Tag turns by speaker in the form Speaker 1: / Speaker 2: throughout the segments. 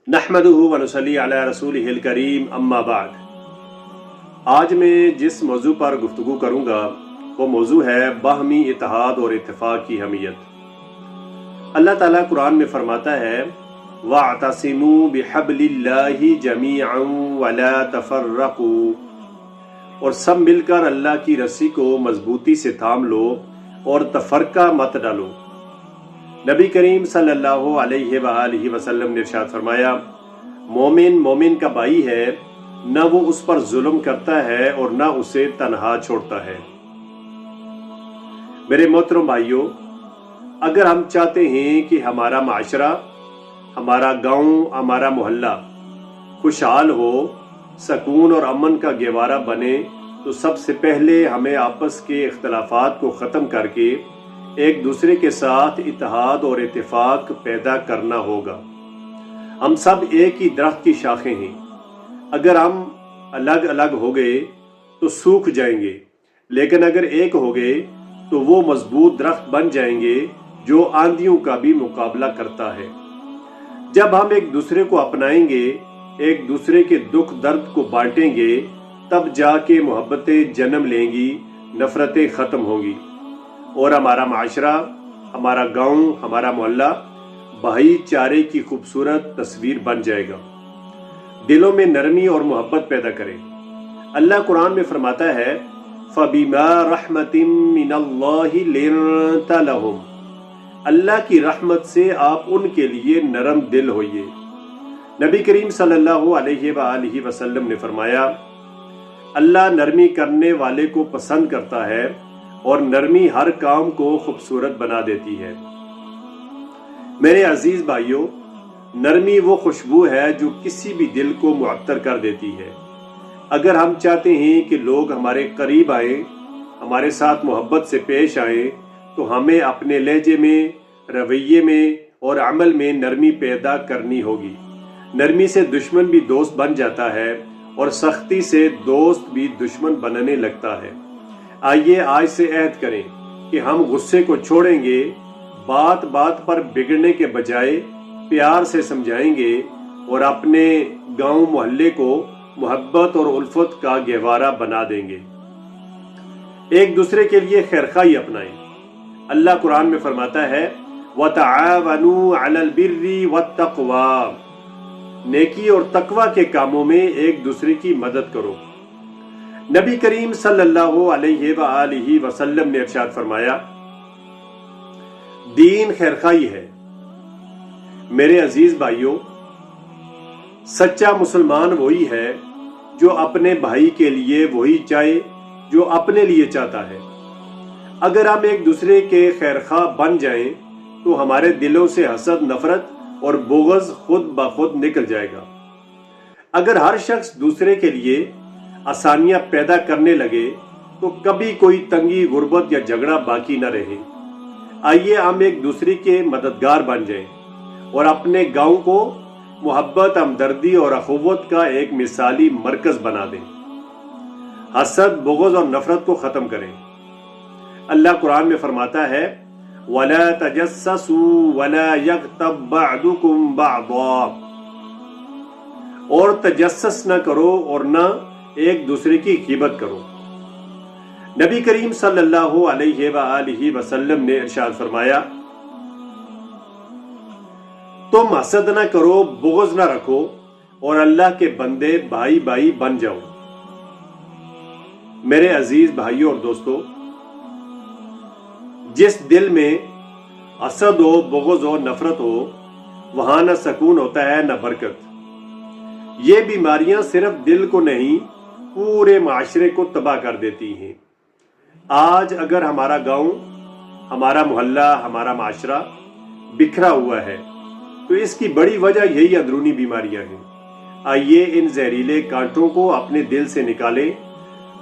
Speaker 1: नहमदुहु व नसल्ली अला रसूलिहिल करीम अम्मा बाद। आज मैं जिस मौजू पर गुफ्तगू करूँगा वो मौजू है बाहमी इत्तेहाद और इत्तेफाक की अहमियत। अल्लाह ताला कुरान में फरमाता है वअतसिमू बिहब्लिल्लाहि जमीअन वला तफर्रकू, और सब मिलकर अल्लाह की रस्सी को मजबूती से थाम लो और तफरका मत डालो। नबी करीम सल्लल्लाहु अलैहि वसल्लम ने इरशाद फरमाया, मोमिन मोमिन का भाई है, न वो उस पर जुल्म करता है और न उसे तन्हा छोड़ता है। मेरे मोहतरम भाइयों, अगर हम चाहते हैं कि हमारा माशरा, हमारा गांव, हमारा मोहल्ला खुशहाल हो, सकून और अमन का गहवारा बने, तो सबसे पहले हमें आपस के इख्तलाफात को ख़त्म करके एक दूसरे के साथ इत्तेहाद और इत्तेफाक पैदा करना होगा। हम सब एक ही दरख्त की शाखें हैं। अगर हम अलग अलग हो गए तो सूख जाएंगे, लेकिन अगर एक हो गए तो वो मजबूत दरख्त बन जाएंगे जो आंधियों का भी मुकाबला करता है। जब हम एक दूसरे को अपनाएंगे, एक दूसरे के दुख दर्द को बांटेंगे, तब जाके मोहब्बतें जन्म लेंगी, नफरतें खत्म होंगी और हमारा माशरा, हमारा गांव, हमारा मोहल्ला भाईचारे की खूबसूरत तस्वीर बन जाएगा। दिलों में नरमी और मोहब्बत पैदा करें। अल्लाह कुरान में फरमाता है फबिमा रहमतिम मिनल्लाहि लिन्ता लहुम, अल्लाह की रहमत से आप उनके लिए नरम दिल होइए। नबी करीम सल्लल्लाहु अलैहि वसल्लम ने फरमाया, अल्लाह नरमी करने वाले को पसंद करता है और नरमी हर काम को खूबसूरत बना देती है। मेरे अजीज भाइयों, नरमी वो खुशबू है जो किसी भी दिल को मुअत्तर कर देती है। अगर हम चाहते हैं कि लोग हमारे करीब आए, हमारे साथ मोहब्बत से पेश आए, तो हमें अपने लहजे में, रवैये में और अमल में नरमी पैदा करनी होगी। नरमी से दुश्मन भी दोस्त बन जाता है और सख्ती से दोस्त भी दुश्मन बनने लगता है। आइए आज से अहद करें कि हम गुस्से को छोड़ेंगे, बात बात पर बिगड़ने के बजाय प्यार से समझाएंगे और अपने गांव मोहल्ले को मोहब्बत और उल्फत का गहवारा बना देंगे। एक दूसरे के लिए खैरखाई अपनाएं। अल्लाह कुरान में फरमाता है वतआवनु अलल बिर्रि वत्तक़वा, नेकी और तकवा के कामों में एक दूसरे की मदद करो। नबी करीम सल्लल्लाहु अलैहि वसल्लम ने इरशाद फरमाया, दीन खैरखाई है। मेरे अजीज भाइयों, सच्चा मुसलमान वही है जो अपने भाई के लिए वही चाहे जो अपने लिए चाहता है। अगर हम एक दूसरे के खैरखा बन जाएं, तो हमारे दिलों से हसद, नफरत और बुग़्ज़ खुद ब खुद निकल जाएगा। अगर हर शख्स दूसरे के लिए आसानियां पैदा करने लगे तो कभी कोई तंगी, गुर्बत या झगड़ा बाकी न रहे। आइए हम एक दूसरे के मददगार बन जाएं और अपने गांव को मोहब्बत, हमदर्दी और अखुव्वत का एक मिसाली मरकज बना दें। हसद, बुग़्ज़ और नफरत को खत्म करें। अल्लाह कुरान में फरमाता है वला तजस्ससू वला यग़्तब बअदुकुम बअदा, और तजस्सस न करो और न एक दूसरे की ग़ीबत करो। नबी करीम सल्लल्लाहु अलैहि वसल्लम ने इरशाद फरमाया, तुम हसद न करो, बुग़्ज़ न रखो और अल्लाह के बंदे भाई भाई बन जाओ। मेरे अजीज भाइयों और दोस्तों, जिस दिल में हसद हो, बुग़्ज़ हो, नफरत हो, वहां न सकून होता है न बरकत। ये बीमारियां सिर्फ दिल को नहीं, पूरे माशरे को तबाह कर देती हैं। आज अगर हमारा गांव, हमारा मोहल्ला, हमारा माशरा बिखरा हुआ है, तो इसकी बड़ी वजह यही अंदरूनी बीमारियां हैं। आइए इन जहरीले कांटों को अपने दिल से निकालें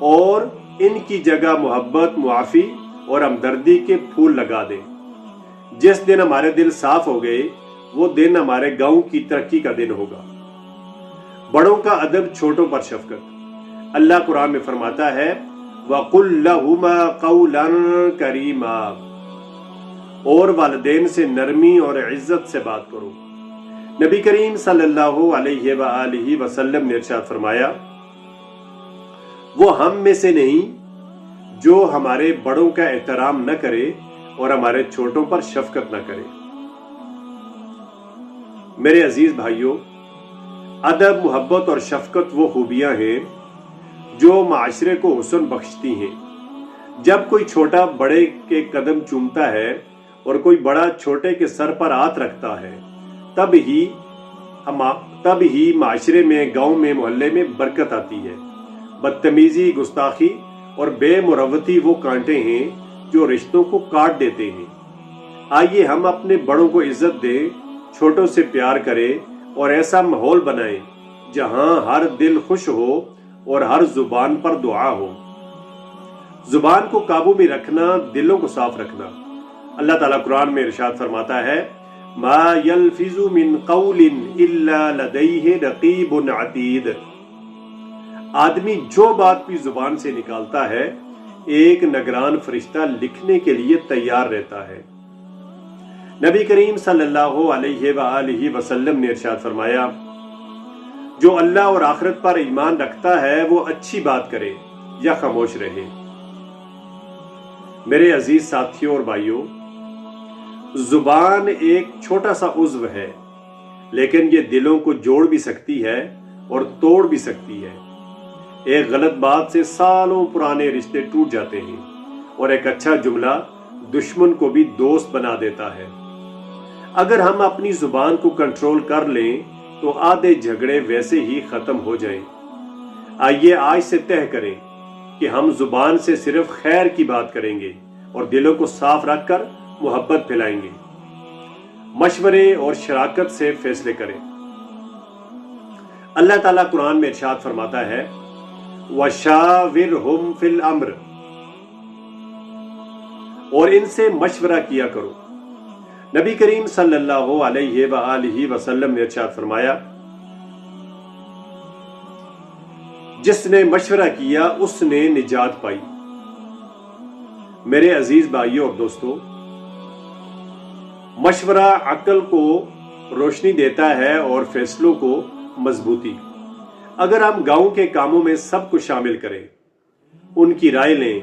Speaker 1: और इनकी जगह मोहब्बत, मुआफ़ी और हमदर्दी के फूल लगा दें। जिस दिन हमारे दिल साफ हो गए, वो दिन हमारे गांव की तरक्की का दिन होगा। बड़ों का अदब, छोटों पर शफकत। अल्लाह कुरान में फरमाता है वक़ुल लहुमा क़ौलन करीमा, और वालिदैन से नरमी और इज्जत से बात करो। नबी करीम सल्लल्लाहु अलैहि वआलिहि वसल्लम ने इरशाद फरमाया, वो हम में से नहीं जो हमारे बड़ों का एहतराम न करे और हमारे छोटों पर शफकत न करे। मेरे अजीज भाइयों, अदब, मोहब्बत और शफकत वो खूबियां हैं जो माशरे को हुस्न बख्शती हैं। जब कोई छोटा बड़े के कदम चूमता है और कोई बड़ा छोटे के सर पर हाथ रखता है, तब ही माशरे में, गांव में, मोहल्ले में बरकत आती है। बदतमीजी, गुस्ताखी और बेमुरवती वो कांटे हैं जो रिश्तों को काट देते हैं। आइए हम अपने बड़ों को इज्जत दें, छोटों से प्यार करें और ऐसा माहौल बनाएं जहां हर दिल खुश हो और हर जुबान पर दुआ हो। जुबान को काबू में रखना, दिलों को साफ रखना। अल्लाह ताला कुरान में इरशाद फरमाता है, मा यल्फिजु मिन कौलिन इल्ला लदैहि रकीबुन अतीद। आदमी जो बात भी जुबान से निकालता है, एक निगरान फरिश्ता लिखने के लिए तैयार रहता है। नबी करीम सल्लल्लाहु अलैहि वसल्लम ने इरशाद फरमाया, जो अल्लाह और आखिरत पर ईमान रखता है वो अच्छी बात करे या खामोश रहे। मेरे अजीज साथियों और भाइयों, जुबान एक छोटा सा उज़्व है, लेकिन ये दिलों को जोड़ भी सकती है और तोड़ भी सकती है। एक गलत बात से सालों पुराने रिश्ते टूट जाते हैं और एक अच्छा जुमला दुश्मन को भी दोस्त बना देता है। अगर हम अपनी जुबान को कंट्रोल कर लें तो आधे झगड़े वैसे ही खत्म हो जाएं। आइए आज से तय करें कि हम जुबान से सिर्फ खैर की बात करेंगे और दिलों को साफ रखकर मोहब्बत फैलाएंगे। मशवरे और शराकत से फैसले करें। अल्लाह ताला कुरान में इरशाद फरमाता है, वशाविरहुम फिल अम्र, और इनसे मशवरा किया करो। नबी करीम सल्लल्लाहु अलैहि वसल्लम ने इरशाद फरमाया, जिसने मशवरा किया उसने निजात पाई। मेरे अजीज भाइयों और दोस्तों, मशवरा अक्ल को रोशनी देता है और फैसलों को मजबूती। अगर हम गांव के कामों में सबको शामिल करें, उनकी राय लें,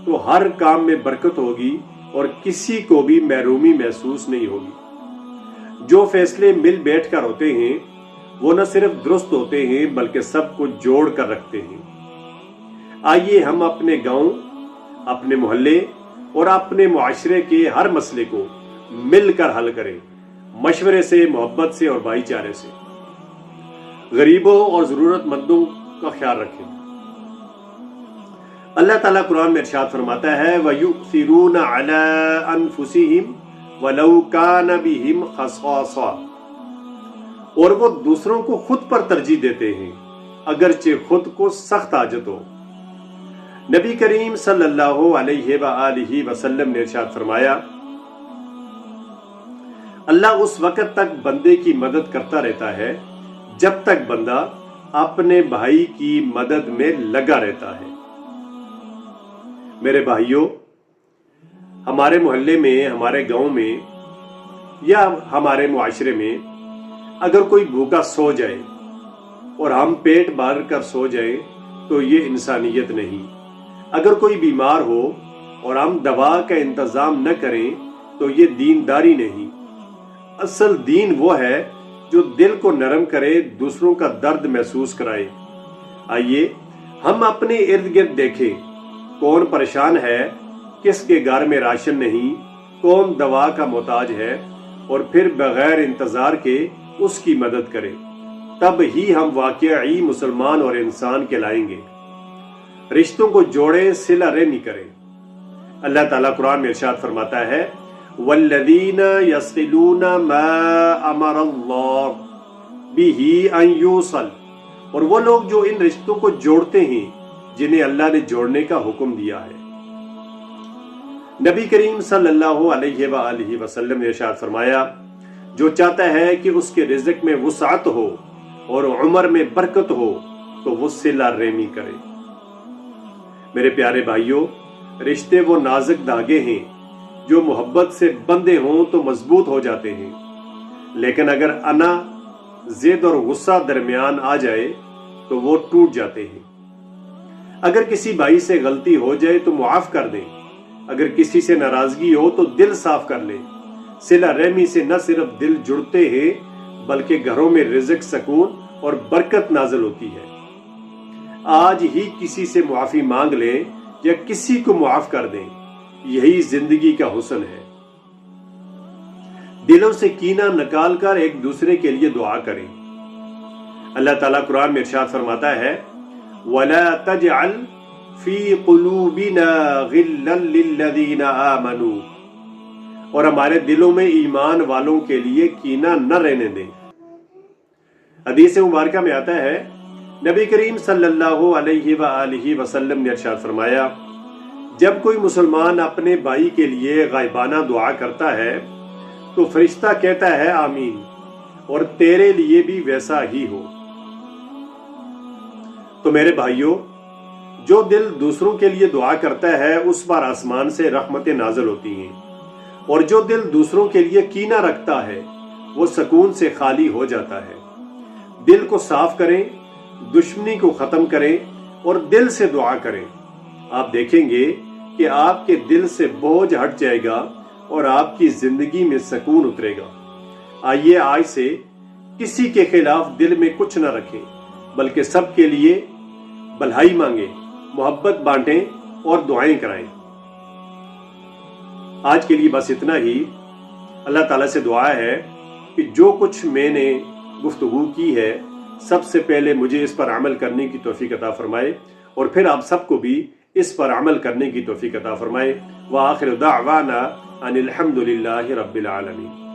Speaker 1: तो हर काम में बरकत होगी और किसी को भी महरूमी महसूस नहीं होगी। जो फैसले मिल बैठ कर होते हैं वो न सिर्फ दुरुस्त होते हैं बल्कि सबको जोड़ कर रखते हैं। आइए हम अपने गांव, अपने मोहल्ले और अपने मुआशरे के हर मसले को मिलकर हल करें, मशवरे से, मोहब्बत से और भाईचारे से। गरीबों और जरूरतमंदों का ख्याल रखें। अल्लाह ताला कुरान में इरशाद फरमाता है, वयुसिरूना अला अनफुसिहिम वलौ कान बिहिम खसासा, और वो दूसरों को खुद पर तरजीह देते हैं अगरचे खुद को सख्त हाजत हो। नबी करीम सल्लल्लाहु अलैहि वसल्लम ने इरशाद फरमाया, अल्लाह उस वक्त तक बंदे की मदद करता रहता है जब तक बंदा अपने भाई की मदद में लगा रहता है। मेरे भाइयों, हमारे मोहल्ले में, हमारे गांव में या हमारे मुआशरे में अगर कोई भूखा सो जाए और हम पेट भर कर सो जाए तो ये इंसानियत नहीं। अगर कोई बीमार हो और हम दवा का इंतजाम न करें तो ये दीनदारी नहीं। असल दीन वो है जो दिल को नरम करे, दूसरों का दर्द महसूस कराए। आइए हम अपने इर्द गिर्द देखें, कौन परेशान है, किसके घर में राशन नहीं, कौन दवा का मोहताज है, और फिर बगैर इंतजार के उसकी मदद करें। तब ही हम वाकई मुसलमान और इंसान कहलाएंगे। रिश्तों को जोड़े, सिला रहमी करें। अल्लाह ताला कुरान में इरशाद फरमाता है, वल्लज़ीना यस्लूना मा अमरल्लाह बिही अन यूसल, और वो लोग जो इन रिश्तों को जोड़ते हैं जिन्हें अल्लाह ने जोड़ने का हुक्म दिया है। नबी करीम सल्लल्लाहु अलैहि वसल्लम ने इरशाद फरमाया, जो चाहता है कि उसके रिज़्क़ में वुसअत हो और उम्र में बरकत हो तो वो सिला रहमी करे। मेरे प्यारे भाइयों, रिश्ते वो नाजुक धागे हैं जो मोहब्बत से बंधे हों तो मजबूत हो जाते हैं, لیکن اگر انا، ضد اور غصہ درمیان آ جائے تو وہ ٹوٹ جاتے ہیں۔ اگر کسی بھائی سے غلطی ہو جائے تو معاف کر دیں، اگر کسی سے ناراضگی ہو تو دل صاف کر لیں۔ صلہ رحمی سے نہ صرف دل جڑتے ہیں بلکہ گھروں میں رزق، سکون اور برکت نازل ہوتی ہے۔ آج ہی کسی سے معافی مانگ لیں یا کسی کو معاف کر دیں، یہی زندگی کا حسن ہے۔ دلوں سے کینہ نکال کر ایک دوسرے کے لیے دعا کریں۔ اللہ تعالیٰ قرآن میں ارشاد فرماتا ہے وَلَا تَجْعَلْ فِي قُلُوبِنَا غِلًّا لِلَّذِينَ آمَنُوا، اور ہمارے دلوں میں ایمان والوں کے لیے کینہ نہ رہنے دیں۔ حدیث مبارکہ میں آتا ہے نبی کریم صلی اللہ علیہ وآلہ وسلم نے ارشاد فرمایا جب کوئی مسلمان اپنے بھائی کے لیے غائبانہ دعا کرتا ہے تو فرشتہ کہتا ہے آمین، اور تیرے لیے بھی ویسا ہی ہو۔ تو میرے بھائیوں، جو دل دوسروں کے لیے دعا کرتا ہے اس پر آسمان سے رحمتیں نازل ہوتی ہیں، اور جو دل دوسروں کے لیے کینہ رکھتا ہے وہ سکون سے خالی ہو جاتا ہے۔ دل کو صاف کریں، دشمنی کو ختم کریں اور دل سے دعا کریں۔ آپ دیکھیں گے کہ آپ کے دل سے بوجھ ہٹ جائے گا اور آپ کی زندگی میں سکون اترے گا۔ آئیے آج سے کسی کے خلاف دل میں کچھ نہ رکھیں بلکہ سب کے لیے بھلائی مانگیں، محبت بانٹیں اور دعائیں کرائیں۔ آج کے لیے بس اتنا ہی۔ اللہ تعالیٰ سے دعا ہے کہ جو کچھ میں نے گفتگو کی ہے سب سے پہلے مجھے اس پر عمل کرنے کی توفیق عطا فرمائے، اور پھر آپ سب کو بھی اس پر عمل کرنے کی توفیق عطا فرمائے۔ وآخر دعوانا ان الحمد للہ رب العالمین۔